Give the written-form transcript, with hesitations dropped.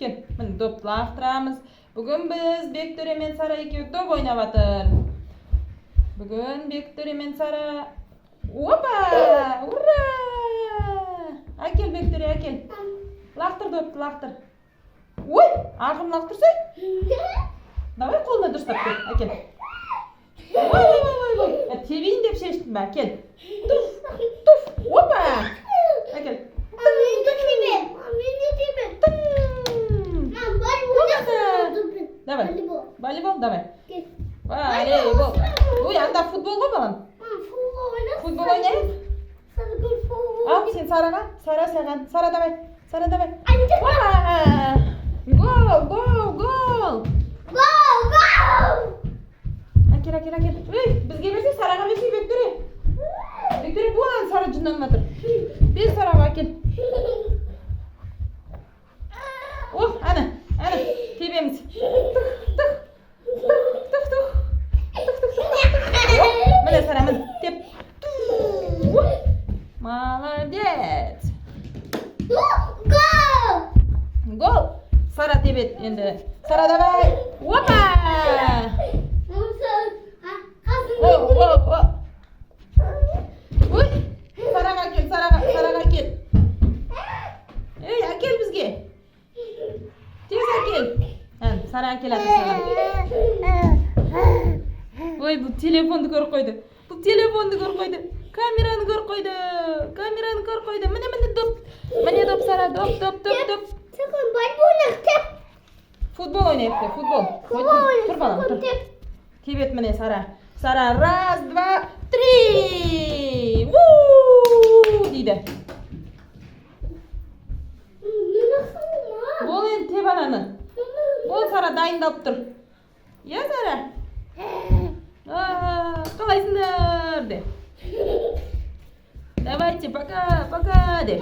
Кел, міне допты лақтырамыз. Бүгін біз Бектөре мен Сара екеуі доп ойнап жатыр. Бүгін Бектөре мен Сара. Опа! Ура! Әкел Бектөре, әкел. Лақтыр допты, лақтыр. Ой, ағым лақтырсай. Давай қолына дұрыстап кел, әкел. Ой. Тебейін деп шештім бе, әкел. Туф, опа! Әкел. Давай. Волейбол, давай. Волейбол. Ой, анда футбол ғой балам. Футбол ойнайық. Ал, сен Сараға. Сара саған. Сара давай. Сара давай. Гол. Әкел. Ой, бізге берсе Сараға берсе Бектөре. Бектөре бұған Сара жынданып жатыр. Бер Сараға әкел. Оқ, әні. Тебеміз. Міне Сара, мін. Теп. Молодец. Гол. Сара тебет енді. Сара давай. Опа! Ой, Сараға кел. Ей, әкел бізге. Тез әкел. Сара әкел аты саған. Ой, бұл телефонды көріп қойды. Камераны көріп қойды. Міне доп. Міне доп, Сара, доп. Футбол ойнайық, футбол. Тұр балам, тұр. Тебет міне Сара. Сара, раз, два, три. Дейді. Бол енді теб ананы. Бол Сара дайындалып тұр. Я Сара? Қалайсыңдар де. Давайте, пока де.